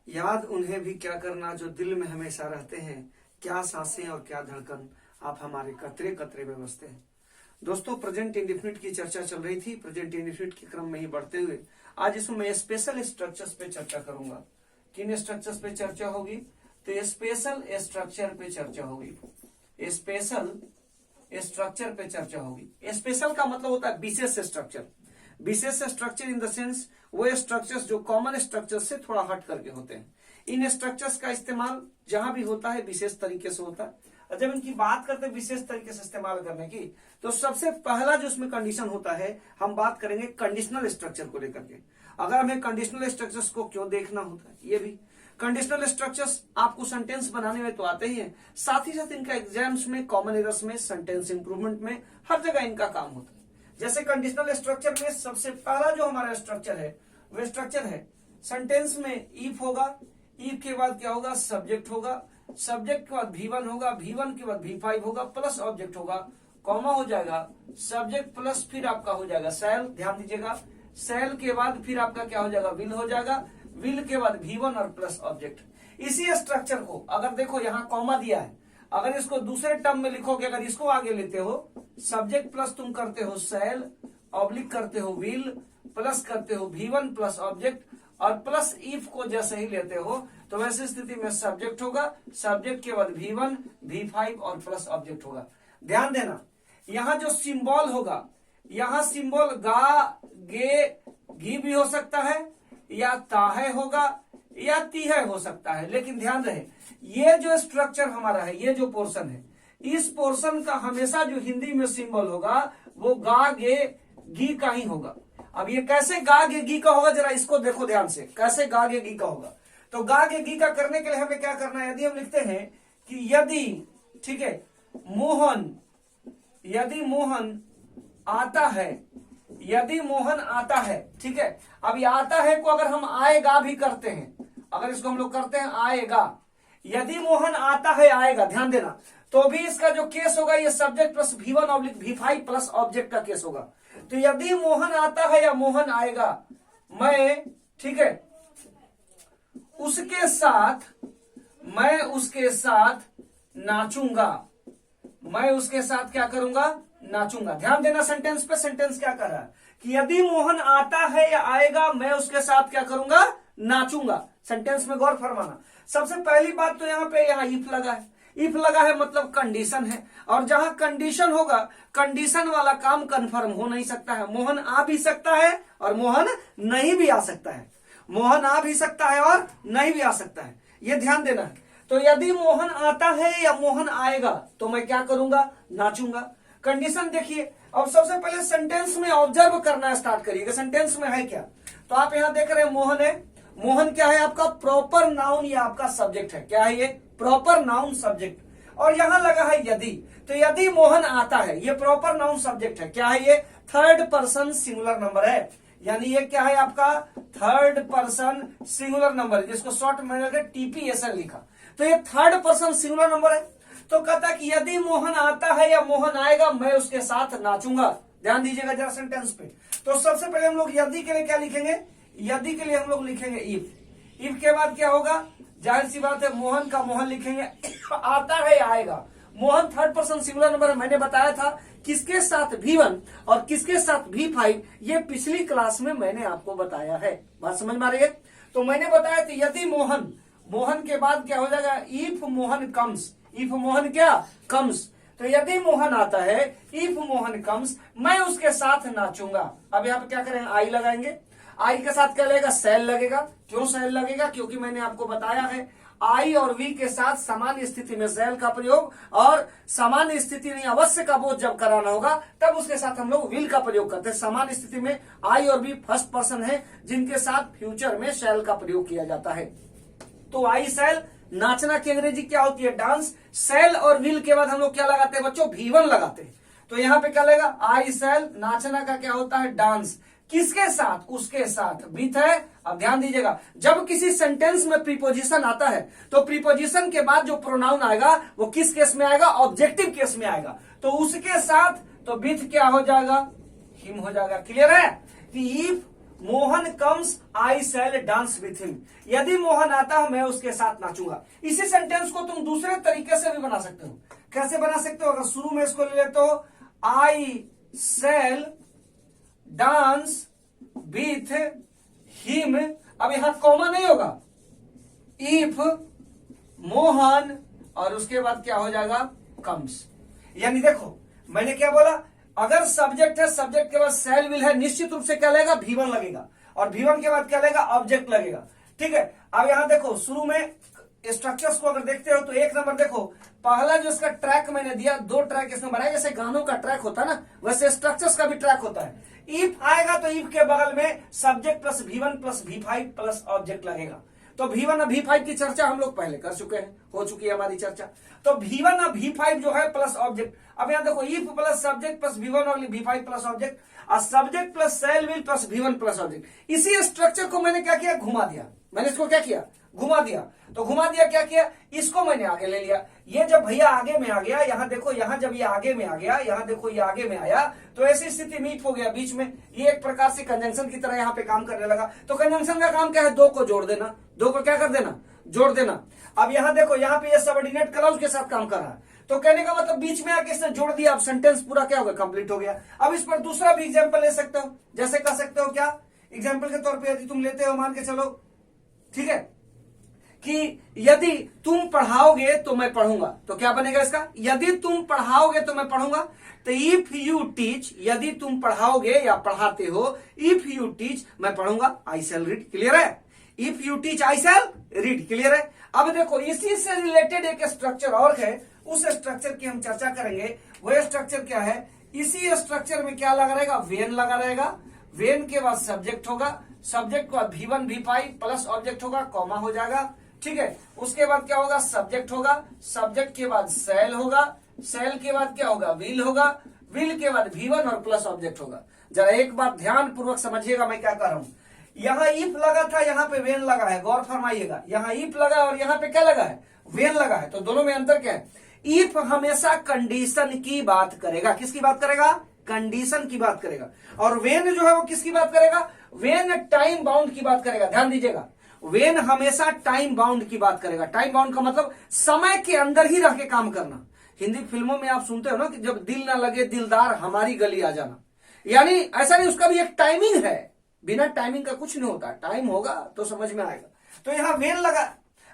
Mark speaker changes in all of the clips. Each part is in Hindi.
Speaker 1: याद उन्हें भी क्या करना जो दिल में हमेशा रहते हैं, क्या सांसें और क्या धड़कन, आप हमारे कतरे कतरे में बसते हैं। दोस्तों, प्रेजेंट इंडेफिनिट की चर्चा चल रही थी। प्रेजेंट इंडेफिनिट के क्रम में ही बढ़ते हुए आज इसमें मैं स्पेशल स्ट्रक्चर्स पे चर्चा करूंगा। किन स्ट्रक्चर्स पे चर्चा होगी? तो स्पेशल स्ट्रक्चर पे चर्चा होगी। स्पेशल स्ट्रक्चर पे चर्चा होगी। स्पेशल का मतलब होता है विशेष स्ट्रक्चर। विशेष स्ट्रक्चर इन द सेंस वो स्ट्रक्चर्स जो कॉमन स्ट्रक्चर से थोड़ा हट करके होते हैं। इन स्ट्रक्चर्स का इस्तेमाल जहां भी होता है विशेष तरीके से होता है। और जब इनकी बात करते हैं विशेष तरीके से इस्तेमाल करने की, तो सबसे पहला जो उसमें कंडीशन होता है, हम बात करेंगे कंडीशनल स्ट्रक्चर को लेकर के। अगर हमें कंडीशनल स्ट्रक्चर्स को क्यों देखना होता है, ये भी कंडीशनल स्ट्रक्चर्स आपको सेंटेंस बनाने में तो आते ही हैं, साथ ही साथ इनका एग्जाम्स में, कॉमन एरर्स में, सेंटेंस इंप्रूवमेंट में, हर जगह इनका काम होता है। जैसे कंडीशनल स्ट्रक्चर में सबसे पहला जो हमारा स्ट्रक्चर है वो स्ट्रक्चर है सेंटेंस में इफ होगा, इफ के बाद क्या होगा? सब्जेक्ट होगा, सब्जेक्ट के बाद V1 होगा, V1 के बाद V5 होगा, प्लस ऑब्जेक्ट होगा, कॉमा हो जाएगा, सब्जेक्ट प्लस फिर आपका हो जाएगा सेल। ध्यान दीजिएगा, सेल के बाद फिर आपका क्या हो जाएगा? विल हो जाएगा, विल के बाद V1 और प्लस ऑब्जेक्ट। इसी स्ट्रक्चर को अगर देखो यहाँ कॉमा दिया है, अगर इसको दूसरे टर्म में लिखोगे, अगर इसको आगे लेते हो, सब्जेक्ट प्लस तुम करते हो सेल, ऑब्लिक करते हो विल, प्लस करते हो V1 प्लस ऑब्जेक्ट, और प्लस इफ को जैसे ही लेते हो तो वैसी स्थिति में सब्जेक्ट होगा, सब्जेक्ट के बाद V1, V5 और प्लस ऑब्जेक्ट होगा। ध्यान देना, यहां जो सिंबल होगा, यहां सिंबल गा, गे, घी भी हो सकता है, या ताहे होगा, या तीहे हो सकता है। लेकिन ध्यान रहे, ये जो स्ट्रक्चर हमारा है, ये जो पोर्शन है, इस पोर्शन का हमेशा जो हिंदी में सिंबल होगा वो गा, गे, गी का ही होगा। अब ये कैसे गा, गे, गी का होगा, जरा इसको देखो ध्यान से, कैसे गा, गे, गी का होगा। तो गा, गे, गी का करने के लिए हमें क्या करना है? यदि हम लिखते हैं कि यदि, ठीक है, मोहन, यदि मोहन आता है, यदि मोहन आता है, ठीक है। अब ये आता है को अगर हम आएगा भी करते हैं, अगर इसको हम लोग करते हैं आएगा, यदि मोहन आता है आएगा, ध्यान देना, तो भी इसका जो केस होगा ये subject plus V1 oblique V5 plus object का केस होगा। तो यदि मोहन आता है या मोहन आएगा, मैं, ठीक है, उसके साथ, मैं उसके साथ नाचूंगा, मैं उसके साथ क्या करूंगा? नाचूंगा। ध्यान देना सेंटेंस पे, सेंटेंस क्या कर रहा है कि यदि मोहन आता है या आएगा, मैं उसके साथ क्या करूंगा? नाचूंगा। सेंटेंस में गौर फरमाना। सबसे पहली बात तो यहाँ पे यहाँ इफ लगा है, इफ लगा है मतलब कंडीशन है, और जहां कंडीशन होगा, कंडीशन वाला काम कंफर्म हो नहीं सकता है। मोहन आ भी सकता है और मोहन नहीं भी आ सकता है, मोहन आ भी सकता है और नहीं भी आ सकता है, ये ध्यान देना है। तो यदि मोहन आता है या मोहन आएगा तो मैं क्या करूंगा? नाचूंगा। कंडीशन देखिए। अब सबसे पहले सेंटेंस में ऑब्जर्व करना स्टार्ट करिएगा, सेंटेंस में है क्या। तो आप यहां देख रहे हैं मोहन है, मोहन क्या है? आपका प्रॉपर नाउन या आपका सब्जेक्ट है। क्या है ये? Proper noun subject. और यहां लगा है यदि, तो यदि मोहन आता है, ये प्रॉपर नाउन सब्जेक्ट है। क्या है ये? थर्ड पर्सन सिंगुलर नंबर है, यानी ये क्या है आपका? थर्ड पर्सन सिंगुलर नंबर, जिसको शॉर्ट में TPSL लिखा। तो ये थर्ड पर्सन सिंगुलर नंबर है। तो कहता कि यदि मोहन आता है या मोहन आएगा, मैं उसके साथ नाचूंगा। ध्यान दीजिएगा जरा सेंटेंस पे। तो सबसे पहले हम लोग यदि के लिए क्या लिखेंगे? यदि के लिए हम लोग लिखेंगे इफ। इफ के बाद क्या होगा? जाहिर सी बात है, मोहन का मोहन लिखेंगे, आता है या आएगा। Mohan third person singular number है। मैंने बताया था किसके साथ V1 और किसके साथ V5, ये पिछली क्लास में मैंने आपको बताया है। बात समझ में आ रही है? तो मैंने बताया था यदि मोहन, मोहन के बाद क्या हो जाएगा? If Mohan comes, if Mohan क्या? कम्स। तो यदि मोहन आता है, इफ मोहन कम्स, मैं उसके साथ नाचूंगा। अब यहाँ पे क्या करेंगे? आई लगाएंगे। आई के साथ क्या लगेगा? सेल लगेगा। क्यों सेल लगेगा? क्योंकि मैंने आपको बताया है आई और वी के साथ सामान्य स्थिति में सेल का प्रयोग, और सामान्य स्थिति नहीं अवश्य का बोध जब कराना होगा तब उसके साथ हम लोग विल का प्रयोग करते हैं। सामान्य स्थिति में आई और वी फर्स्ट पर्सन है, जिनके साथ फ्यूचर में सेल का प्रयोग किया जाता है। तो आई सेल, नाचना की अंग्रेजी क्या होती है? डांस। सेल और विल के बाद हम लोग क्या लगाते हैं बच्चों? V1 लगाते हैं। तो यहाँ पे क्या लगेगा? आई सेल, नाचना का क्या होता है? डांस। किसके साथ? उसके साथ। विथ है। अब ध्यान दीजिएगा, जब किसी सेंटेंस में प्रीपोजिशन आता है तो प्रीपोजिशन के बाद जो प्रोनाउन आएगा वो किस केस में आएगा? ऑब्जेक्टिव केस में आएगा। तो उसके साथ, तो विथ क्या हो जाएगा? हिम हो जाएगा। क्लियर है कि if Mohan comes I shall dance with him. यदि मोहन आता है मैं उसके साथ नाचूंगा। इसी सेंटेंस को तुम दूसरे तरीके से भी बना सकते हो। कैसे बना सकते हो? अगर शुरू में इसको ले लेते हो आई शैल डांस विथ हिम, अब यहां कॉमा नहीं होगा, इफ मोहन और उसके बाद क्या हो जाएगा कम्स। यानी देखो मैंने क्या बोला, अगर सब्जेक्ट है, सब्जेक्ट के बाद शैल विल है, निश्चित रूप से क्या लगेगा V1 लगेगा, और V1 के बाद क्या लगेगा ऑब्जेक्ट लगेगा। ठीक है, अब यहां देखो शुरू में स्ट्रक्चर्स को अगर देखते हो तो एक नंबर देखो, पहला जो इसका ट्रैक मैंने दिया, दो ट्रैक इसमें बनाया, जैसे गानों का ट्रैक होता है ना, वैसे स्ट्रक्चर्स का भी ट्रैक होता है। इफ आएगा तो इफ के बगल में subject plus V1 plus V5 plus object लगेगा। तो V1 और V5 की चर्चा हम लोग पहले कर चुके हैं, हो चुकी है हमारी चर्चा। तो V1 और V5 जो है प्लस ऑब्जेक्ट। अब यहां देखो if plus subject plus V1 और V5 प्लस ऑब्जेक्ट, और subject plus shell will plus V1 plus object. इसी स्ट्रक्चर को मैंने क्या किया, घुमा दिया। मैंने इसको क्या किया, घुमा दिया। तो घुमा दिया, क्या किया, इसको मैंने आगे ले लिया। ये जब भैया आगे में आ गया, यहां देखो, यहां जब ये आगे में आ गया, यहां देखो ये आगे में आया, तो ऐसी स्थिति मीट हो गया बीच में, ये एक प्रकार से कंजंक्शन की तरह यहां पे काम करने लगा। तो कंजंक्शन का काम क्या है, दो को जोड़ देना, दो को क्या कर देना, जोड़ देना। अब यहां देखो, यहां पे ये सबऑर्डिनेट क्लॉज के साथ काम कर रहा है, तो कहने का मतलब बीच में आके इसने जोड़ दिया, अब सेंटेंस पूरा क्या हो गया, कंप्लीट हो गया। अब इस पर दूसरा भी एग्जाम्पल ले सकते हो, जैसे कह सकते हो क्या, एग्जाम्पल के तौर पर यदि तुम लेते हो, मान के चलो, ठीक है, कि यदि तुम पढ़ाओगे तो मैं पढ़ूंगा, तो क्या बनेगा इसका, यदि तुम पढ़ाओगे तो मैं पढ़ूंगा। तो इफ यू टीच, यदि तुम पढ़ाओगे या पढ़ाते हो, इफ यू टीच मैं पढ़ूंगा, आई शैल रीड। क्लियर है, if you teach I shall read. Clear है। अब देखो इसी से रिलेटेड एक स्ट्रक्चर और है, उस स्ट्रक्चर की हम चर्चा करेंगे। वह स्ट्रक्चर क्या है, इसी स्ट्रक्चर में क्या लगा रहेगा, वेन लगा रहेगा, वेन के बाद सब्जेक्ट होगा, सब्जेक्ट के बाद V1 V5 प्लस ऑब्जेक्ट होगा, कॉमा हो जाएगा। ठीक है, उसके बाद क्या होगा, सब्जेक्ट होगा, सब्जेक्ट के बाद शैल होगा, शैल के बाद क्या होगा, विल होगा, विल के बाद V1 और प्लस ऑब्जेक्ट होगा। जरा एक बात ध्यान पूर्वक समझिएगा मैं क्या कर रहा हूं। यहां इफ लगा था, यहां पे वेन लगा है, गौर फरमाइएगा। यहां इफ लगा और यहां पे क्या लगा है, वेन लगा है। तो दोनों में अंतर क्या है, इफ हमेशा कंडीशन की बात करेगा, किसकी बात करेगा, कंडीशन की बात करेगा, और वेन जो है वो किसकी बात करेगा, वेन टाइम बाउंड की बात करेगा। ध्यान दीजिएगा, वेन हमेशा टाइम बाउंड की बात करेगा। टाइम बाउंड का मतलब समय के अंदर ही रह के काम करना। हिंदी फिल्मों में आप सुनते हो ना कि जब दिल ना लगे दिलदार हमारी गली आ जाना, यानी ऐसा नहीं, उसका भी एक टाइमिंग है, बिना टाइमिंग का कुछ नहीं होता, टाइम होगा तो समझ में आएगा। तो यहां वेन लगा।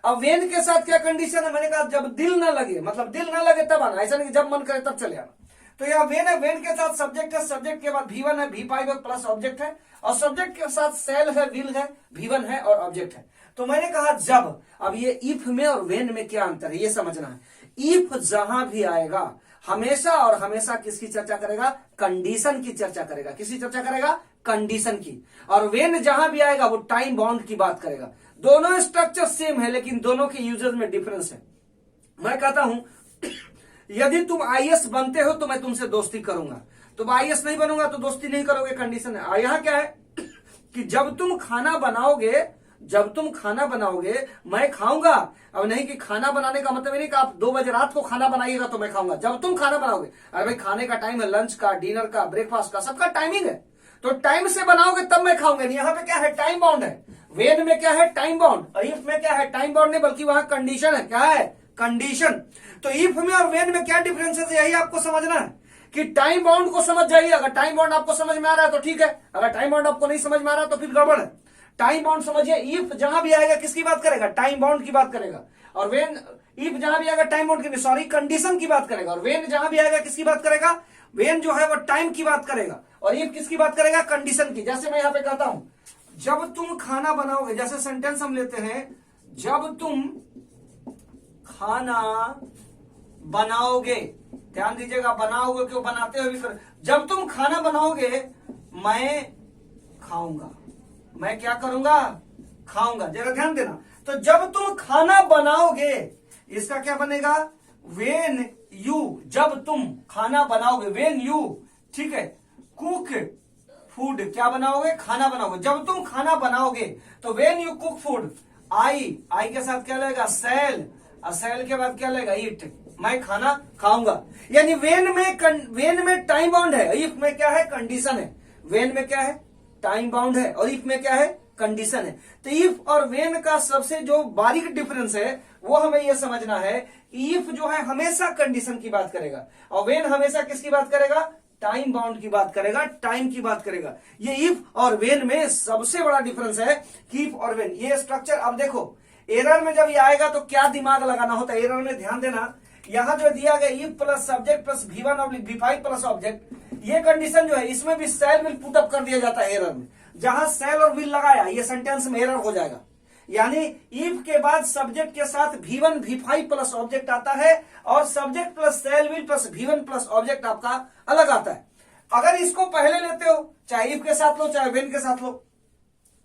Speaker 1: अब वेन के साथ क्या कंडीशन है, मैंने कहा जब दिल ना लगे, मतलब दिल ना लगे तब आना, ऐसा नहीं जब मन करे तब चले आना। तो यहाँ वेन है, वेन के साथ सब्जेक्ट है, सब्जेक्ट के बाद V1 है, V5 है प्लस ऑब्जेक्ट है, और सब्जेक्ट के साथ शैल है, विल है, V1 है और ऑब्जेक्ट है। तो मैंने कहा जब, अब ये इफ में और वेन में क्या अंतर है ये समझना है। इफ जहां भी आएगा हमेशा और हमेशा किसकी चर्चा करेगा, कंडीशन की चर्चा करेगा। किसकी चर्चा करेगा, कंडीशन की। और वेन जहां भी आएगा वो टाइम बाउंड की बात करेगा। दोनों स्ट्रक्चर सेम है लेकिन दोनों के यूजेस में डिफरेंस है। मैं कहता हूं यदि तुम IAS बनते हो तो मैं तुमसे दोस्ती करूंगा, तुम IAS नहीं बनूंगा तो दोस्ती नहीं करोगे, कंडीशन है। यहां क्या है कि जब तुम खाना बनाओगे, जब तुम खाना बनाओगे मैं खाऊंगा। अब नहीं कि खाना बनाने का मतलब नहीं कि आप 2 बजे रात को खाना बनाइएगा तो मैं खाऊंगा, जब तुम खाना बनाओगे। अरे भाई खाने का टाइम है, लंच का, डिनर का, ब्रेकफास्ट का, सबका टाइमिंग है, तो टाइम से बनाओगे तब मैं खाऊंगा। यहाँ पे क्या है, टाइम बाउंड है। वेन में क्या है, टाइम बाउंड। इफ में क्या है, टाइम बाउंड नहीं बल्कि वहां कंडीशन है। क्या है, कंडीशन। तो इफ में और वेन में क्या डिफरेंस है, यही आपको समझना है कि टाइम बाउंड को समझ जाइए। अगर टाइम बाउंड आपको समझ में आ रहा है तो ठीक है, अगर टाइम बाउंड आपको नहीं समझ में आ रहा तो फिर गड़बड़ है। टाइम बाउंड समझिए, इफ जहां भी आएगा किसकी बात करेगा, टाइम बाउंड की बात करेगा। और वेन, इफ जहां भी आएगा टाइम बाउंड की, सॉरी कंडीशन की बात करेगा। और वेन जहां भी आएगा किसकी बात करेगा, वेन जो है वो टाइम की बात करेगा। और इफ किसकी बात करेगा, कंडीशन की। जैसे मैं यहां पे कहता हूं जब तुम खाना बनाओगे, जैसे सेंटेंस हम लेते हैं, जब तुम खाना बनाओगे, ध्यान दीजिएगा, बनाओगे क्यों, बनाते हो भी कर। जब तुम खाना बनाओगे मैं खाऊंगा, मैं क्या करूंगा, खाऊंगा। जरा ध्यान देना। तो जब तुम खाना बनाओगे, इसका क्या बनेगा, वेन यू, जब तुम खाना बनाओगे, वेन यू, ठीक है, कुक फूड, क्या बनाओगे, खाना बनाओगे। जब तुम खाना बनाओगे तो वेन यू कुक फूड, आई के साथ क्या लगेगा, शैल, और शैल के बाद क्या लगेगा, ईट, मैं खाना खाऊंगा। यानी वेन में टाइम बाउंड है, इफ में क्या है, कंडीशन है, वेन में क्या है, टाइम बाउंड है और इफ में क्या है, कंडीशन है। तो इफ और वेन का सबसे जो बारीक डिफरेंस है वो हमें यह समझना है, इफ जो है हमेशा कंडीशन की बात करेगा और वेन हमेशा किसकी बात करेगा, टाइम बाउंड की बात करेगा, टाइम की बात करेगा। ये इफ और वेन में सबसे बड़ा डिफरेंस है कि इफ और वेन। ये स्ट्रक्चर अब देखो, एरर में जब ये आएगा तो क्या दिमाग लगाना होता है, एरर में ध्यान देना, यहां जो दिया गया if plus subject plus V1 oblique V5 plus object, ये कंडीशन जो है इसमें भी सेल विल पुट अप कर दिया जाता है एरर में। जहां सेल और विल लगाया ये सेंटेंस में एरर हो जाएगा। यानी इफ के बाद सब्जेक्ट के साथ V1 V5 प्लस ऑब्जेक्ट आता है और subject plus shall will plus V1 plus object आपका अलग आता है। अगर इसको पहले लेते हो, चाहे इफ के साथ लो चाहे वेन के साथ लो,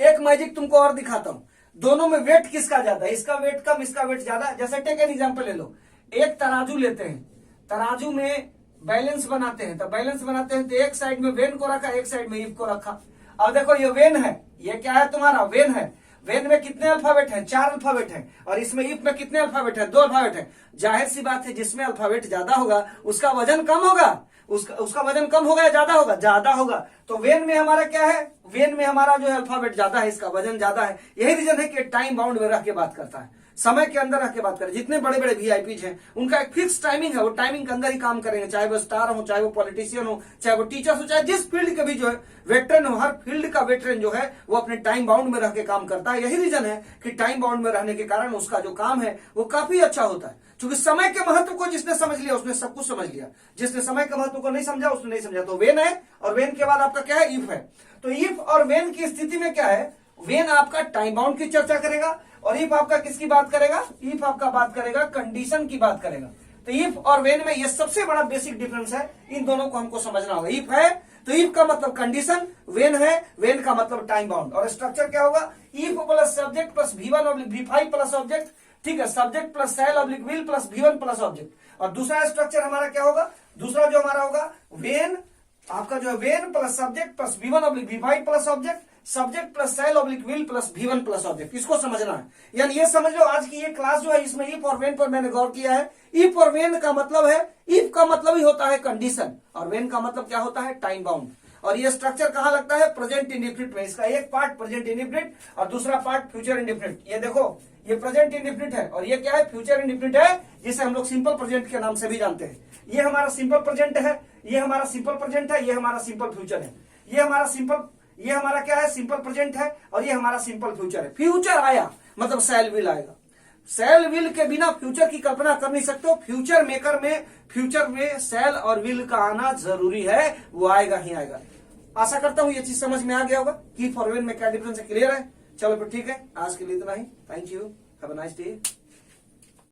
Speaker 1: एक मैजिक तुमको और दिखाता हूं, दोनों में वेट किसका ज्यादा है, इसका वेट कम इसका वेट ज्यादा। जैसे टेक एन एग्जांपल ले लो, एक तराजू लेते हैं, तराजू में बैलेंस बनाते हैं, तो बैलेंस बनाते हैं तो एक साइड में वेन को रखा, एक साइड में इफ को रखा। अब देखो ये वेन है, ये क्या है तुम्हारा, वेन है। वेन में कितने अल्फाबेट हैं, 4 अल्फाबेट हैं, और इसमें इफ में कितने अल्फाबेट हैं, 2 अल्फाबेट हैं। जाहिर सी बात है जिसमें अल्फाबेट ज्यादा होगा उसका वजन कम होगा, उसका वजन कम होगा या ज्यादा होगा, ज्यादा होगा। तो वेन में हमारा क्या है, वेन में हमारा जो है अल्फाबेट ज्यादा है, इसका वजन ज्यादा है। यही रीजन है कि टाइम बाउंड में रह के बात करता है, समय के अंदर रह के बात करें। जितने बड़े बड़े वीआईपीज हैं उनका एक फिक्स टाइमिंग है, वो टाइमिंग के अंदर ही काम करेंगे, चाहे वो स्टार हो, चाहे वो पॉलिटिशियन हो, चाहे वो टीचर्स हो, चाहे जिस फील्ड के भी जो है वेटरन हो, हर फील्ड का वेटरन जो है वो अपने टाइम बाउंड में रह के काम करता है। यही रीजन है कि टाइम बाउंड में रहने के कारण उसका जो काम है वो काफी अच्छा होता है। क्योंकि समय के महत्व को जिसने समझ लिया उसने सब कुछ समझ लिया, जिसने समय के महत्व को नहीं समझा उसने नहीं समझा। तो वेन है और वेन के बाद आपका क्या है, इफ है। तो इफ और वेन की स्थिति में क्या है, वेन आपका टाइम बाउंड की चर्चा करेगा और इफ आपका किसकी बात करेगा, इफ आपका बात करेगा कंडीशन की बात करेगा। तो इफ और वेन में ये सबसे बड़ा बेसिक डिफरेंस है, इन दोनों को हमको समझना होगा। इफ है तो इफ का मतलब कंडीशन, वेन है वेन का मतलब टाइम बाउंड। और स्ट्रक्चर क्या होगा, if plus subject plus V1 oblique V5 plus object, ठीक है, subject plus shall oblique will plus V1 plus object. और दूसरा स्ट्रक्चर हमारा क्या होगा, दूसरा जो हमारा होगा वेन, आपका जो है when plus subject plus V1 oblique V5 plus object, subject plus shall oblique will plus V1 plus object. इसको समझना है। यानी ये समझ लो आज की ये क्लास जो है इसमें इफ और वेन पर मैंने गौर किया है। इफ और वेन का मतलब है, इफ का मतलब ही होता है कंडीशन और वेन का मतलब क्या होता है, टाइम बाउंड। और ये स्ट्रक्चर कहां लगता है, प्रेजेंट इंडेफिनिट में। इसका एक पार्ट प्रेजेंट इंडेफिनिट और दूसरा पार्ट फ्यूचर इंडेफिनिट। ये देखो ये प्रेजेंट इंडेफिनिट है और ये क्या है, फ्यूचर इंडेफिनिट है, जिसे हम लोग सिंपल प्रेजेंट के नाम से भी जानते हैं। ये हमारा सिंपल प्रेजेंट है, ये हमारा सिंपल प्रेजेंट है, ये हमारा सिंपल फ्यूचर है। ये हमारा सिंपल, ये हमारा क्या है, सिंपल प्रेजेंट है और ये हमारा सिंपल फ्यूचर है। फ्यूचर आया मतलब सेल विल आएगा। सेल विल के बिना फ्यूचर की कल्पना कर नहीं सकते हो। फ्यूचर मेकर में, फ्यूचर में सेल और विल का आना जरूरी है, वो आएगा ही आएगा। आशा करता हूं ये चीज समझ में आ गया होगा कि फॉर वेन में क्या डिफरेंस है। क्लियर है? चलो फिर ठीक है, आज के लिए इतना ही। Thank you, have a nice day.